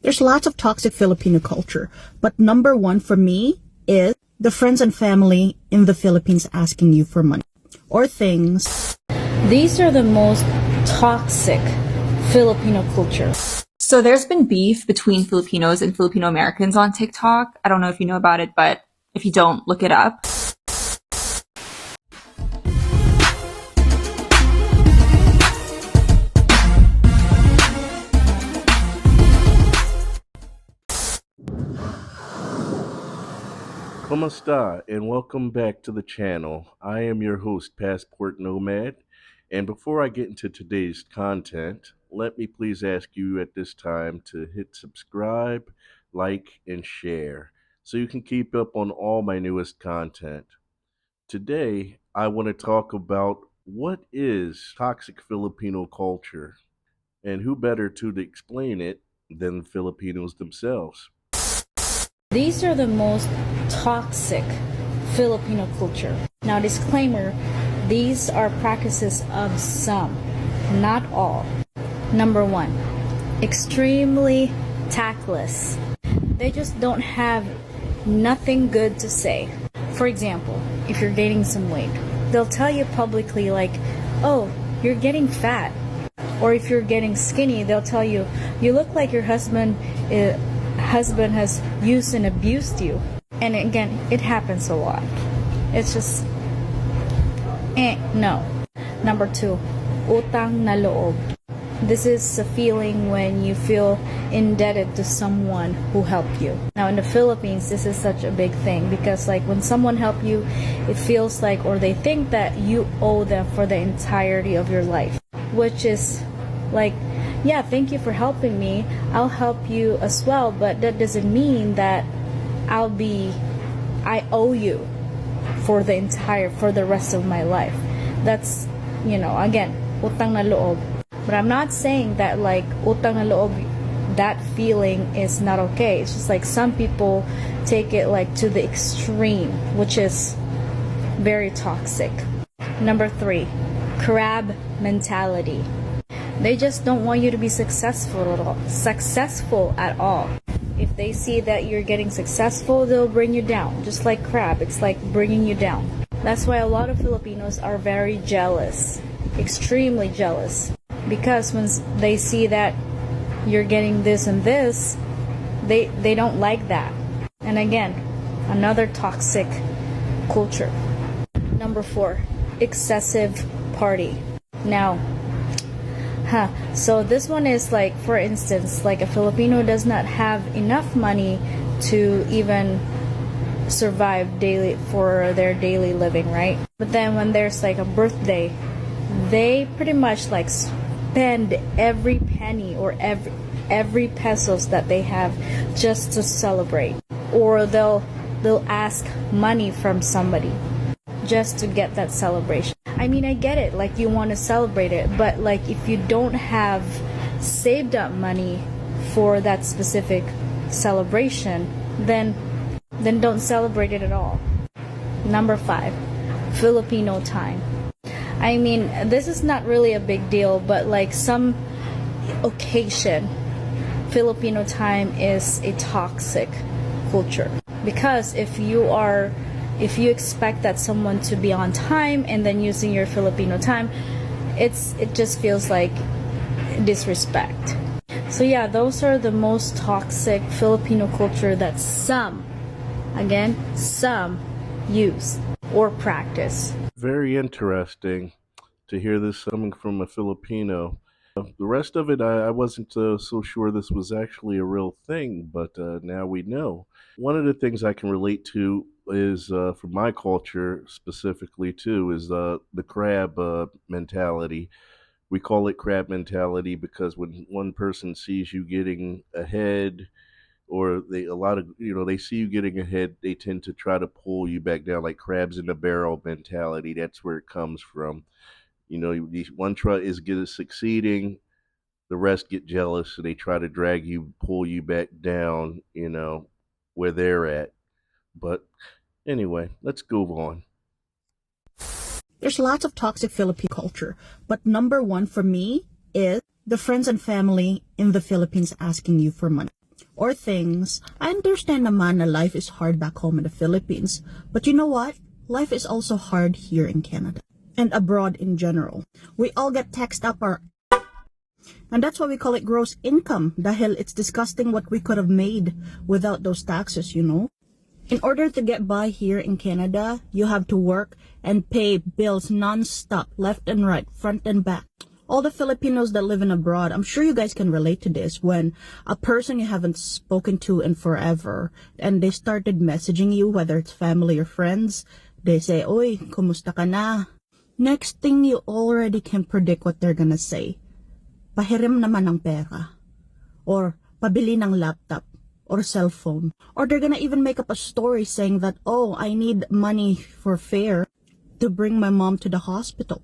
There's lots of toxic Filipino culture, but number one for me is the friends and family in the Philippines asking you for money or things. These are the most toxic Filipino culture. So there's been beef between Filipinos and Filipino Americans on TikTok. I don't know if you know about it, but if you don't, look it up. Kumusta, and welcome back to the channel. I am your host, Passport Nomad, and before I get into today's content, let me please ask you at this time to hit subscribe, like, and share so you can keep up on all my newest content. Today, I want to talk about what is toxic Filipino culture, and who better to explain it than Filipinos themselves. These are the most toxic Filipino culture. Now, disclaimer, these are practices of some, not all. Number one, extremely tactless. They just don't have nothing good to say. For example, if you're gaining some weight, they'll tell you publicly like, oh, you're getting fat. Or if you're getting skinny, they'll tell you, you look like your husband has used and abused you. And again, it happens a lot. It's just no. Number two, utang na loob. This is a feeling when you feel indebted to someone who helped you. Now in the Philippines, this is such a big thing because like when someone helped you, it feels like, or they think that you owe them for the entirety of your life, which is like, yeah, thank you for helping me. I'll help you as well, but that doesn't mean that I owe you for the rest of my life. That's, again, utang na loob. But I'm not saying that like utang na loob, that feeling is not okay. It's just like some people take it like to the extreme, which is very toxic. Number three, crab mentality. They just don't want you to be successful at all. If they see that you're getting successful, they'll bring you down. Just like crab, it's like bringing you down. That's why a lot of Filipinos are very jealous, extremely jealous. Because when they see that you're getting this and this, they don't like that. And again, another toxic culture. Number four, excessive party. Now, so this one is like, for instance, like a Filipino does not have enough money to even survive for their daily living, right? But then when there's like a birthday, they pretty much like spend every penny or every pesos that they have just to celebrate, or they'll ask money from somebody just to get that celebration. I mean, I get it, like you want to celebrate it, but like if you don't have saved up money for that specific celebration, then don't celebrate it at all. Number five, Filipino time. I mean, this is not really a big deal, but like some occasion, Filipino time is a toxic culture. Because if you expect that someone to be on time and then using your Filipino time, it just feels like disrespect. So yeah, those are the most toxic Filipino culture that some use or practice. Very interesting to hear this coming from a Filipino. The rest of it, I wasn't so sure this was actually a real thing, but now we know. One of the things I can relate to is, from my culture specifically too, is the crab mentality. We call it crab mentality because when one person sees you getting ahead, or they see you getting ahead, they tend to try to pull you back down, like crabs in the barrel mentality. That's where it comes from. One try is succeeding, the rest get jealous, so they try to drag you, pull you back down, where they're at. But anyway, let's go on. There's lots of toxic Filipino culture, but number one for me is the friends and family in the Philippines asking you for money or things. I understand naman na life is hard back home in the Philippines, but you know what? Life is also hard here in Canada and abroad in general. We all get taxed up our, and that's why we call it gross income, dahil it's disgusting what we could have made without those taxes, you know. In order to get by here in Canada, you have to work and pay bills non-stop, left and right, front and back. All the Filipinos that live in abroad, I'm sure you guys can relate to this, when a person you haven't spoken to in forever and they started messaging you, whether it's family or friends, they say, "Oy, kumusta ka na?" Next thing, you already can predict what they're gonna say. Pahiram naman ng pera. Or pabili ng laptop or cellphone. Or they're gonna even make up a story saying that, "Oh, I need money for fare to bring my mom to the hospital."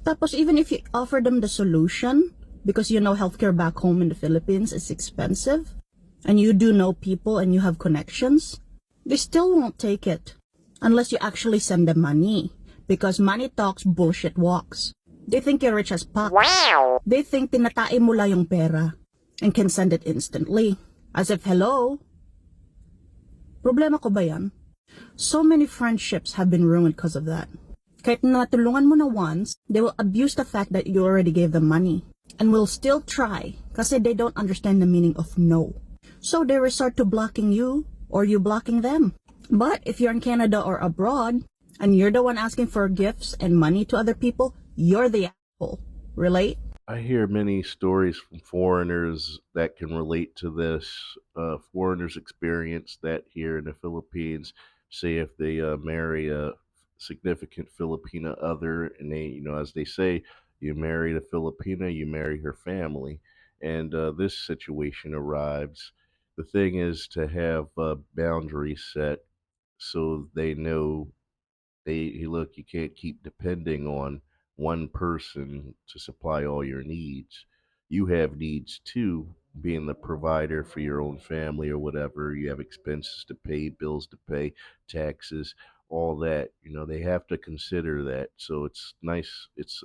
Tapos even if you offer them the solution, because you know healthcare back home in the Philippines is expensive, and you do know people and you have connections, they still won't take it unless you actually send them money. Because money talks, bullshit walks. They think you're rich as fuck. Wow. They think tinatain mo lang yung pera and can send it instantly. As if, hello? Problema ko ba yan? So many friendships have been ruined because of that. Kahit natulungan mo na once, they will abuse the fact that you already gave them money. And will still try kasi they don't understand the meaning of no. So they resort to blocking you or you blocking them. But if you're in Canada or abroad, and you're the one asking for gifts and money to other people, you're the asshole. Relate? I hear many stories from foreigners that can relate to this. Foreigners experience that here in the Philippines. Say if they marry a significant Filipina other, and they, as they say, you marry the Filipina, you marry her family, and this situation arrives. The thing is to have boundaries set so they know hey, look, you can't keep depending on one person to supply all your needs. You have needs too, being the provider for your own family or whatever. You have expenses to pay, bills to pay, taxes, all that. They have to consider that. So it's nice. It's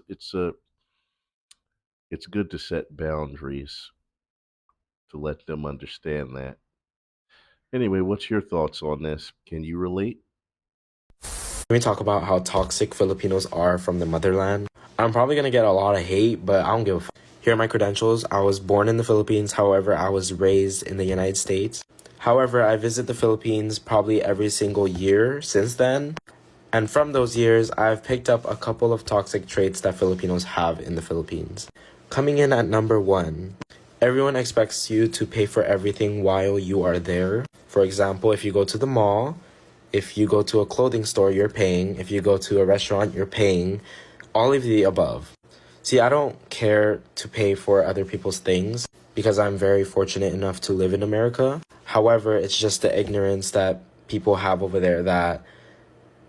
good to set boundaries to let them understand that. Anyway, what's your thoughts on this? Can you relate? Let me talk about how toxic Filipinos are from the motherland. I'm probably going to get a lot of hate, but I don't give a fuck. Here are my credentials. I was born in the Philippines, however, I was raised in the United States. However, I visit the Philippines probably every single year since then. And from those years, I've picked up a couple of toxic traits that Filipinos have in the Philippines. Coming in at number 1, everyone expects you to pay for everything while you are there. For example, if you go to the mall, if you go to a clothing store, you're paying. If you go to a restaurant, you're paying. All of the above. See, I don't care to pay for other people's things because I'm very fortunate enough to live in America. However, it's just the ignorance that people have over there that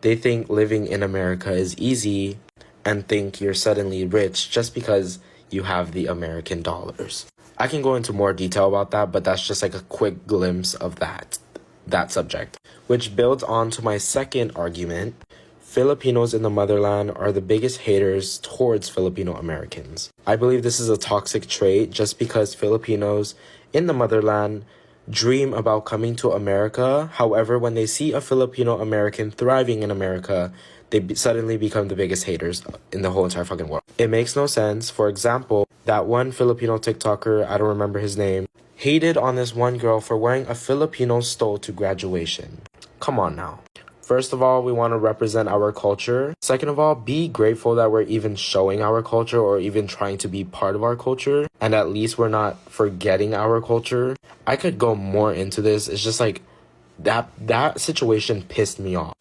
they think living in America is easy and think you're suddenly rich just because you have the American dollars. I can go into more detail about that, but that's just like a quick glimpse of that subject. Which builds on to my second argument. Filipinos in the motherland are the biggest haters towards Filipino Americans. I believe this is a toxic trait just because Filipinos in the motherland dream about coming to America. However, when they see a Filipino American thriving in America, they suddenly become the biggest haters in the whole entire fucking world. It makes no sense. For example, that one Filipino TikToker, I don't remember his name, hated on this one girl for wearing a Filipino stole to graduation. Come on now. First of all, we want to represent our culture. Second of all, be grateful that we're even showing our culture or even trying to be part of our culture. And at least we're not forgetting our culture. I could go more into this. It's just like that situation pissed me off.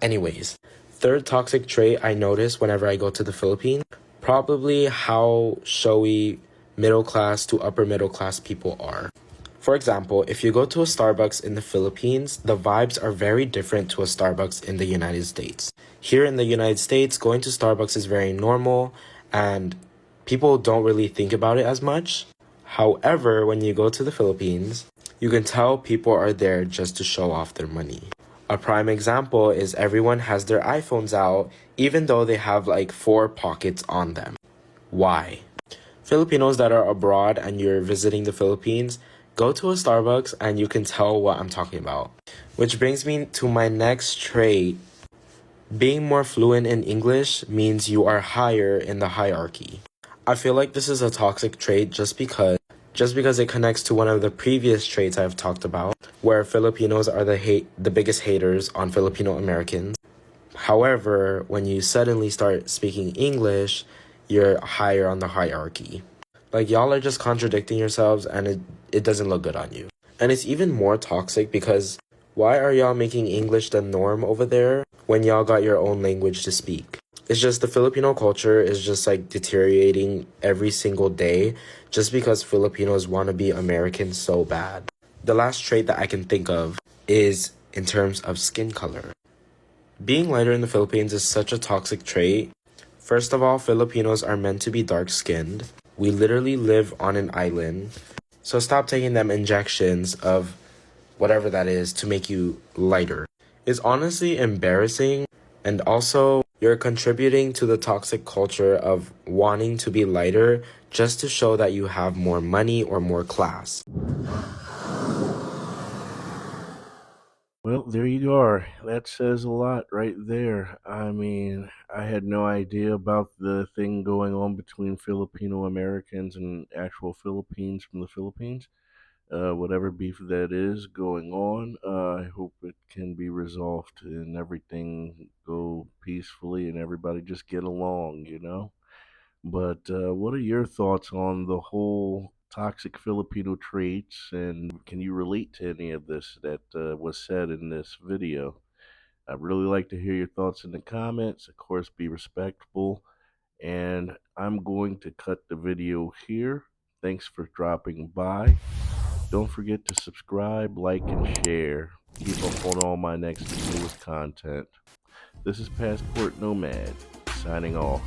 Anyways, third toxic trait I notice whenever I go to the Philippines, probably how showy middle class to upper middle class people are. For example, if you go to a Starbucks in the Philippines, the vibes are very different to a Starbucks in the United States. Here in the United States, going to Starbucks is very normal and people don't really think about it as much. However, when you go to the Philippines, you can tell people are there just to show off their money. A prime example is everyone has their iPhones out even though they have like 4 pockets on them. Why? Filipinos that are abroad and you're visiting the Philippines, Go to a Starbucks and you can tell what I'm talking about. Which brings me to my next trait. Being more fluent in English means you are higher in the hierarchy. I feel like this is a toxic trait just because it connects to one of the previous traits I've talked about, where Filipinos are the biggest haters on Filipino Americans. However, when you suddenly start speaking English, you're higher on the hierarchy. Like, y'all are just contradicting yourselves, and it doesn't look good on you. And it's even more toxic because why are y'all making English the norm over there when y'all got your own language to speak? It's just the Filipino culture is just like deteriorating every single day just because Filipinos want to be American so bad. The last trait that I can think of is in terms of skin color. Being lighter in the Philippines is such a toxic trait. First of all, Filipinos are meant to be dark-skinned. We literally live on an island. So stop taking them injections of whatever that is to make you lighter. It's honestly embarrassing, and also you're contributing to the toxic culture of wanting to be lighter just to show that you have more money or more class. Well, there you are. That says a lot right there. I mean, I had no idea about the thing going on between Filipino Americans and actual Philippines from the Philippines. Whatever beef that is going on, I hope it can be resolved and everything go peacefully and everybody just get along, you know? But what are your thoughts on the whole toxic Filipino traits, and can you relate to any of this that was said in this video? I'd really like to hear your thoughts in the comments. Of course, be respectful. And I'm going to cut the video here. Thanks for dropping by. Don't forget to subscribe, like, and share. Keep up on all my newest content. This is Passport Nomad, signing off.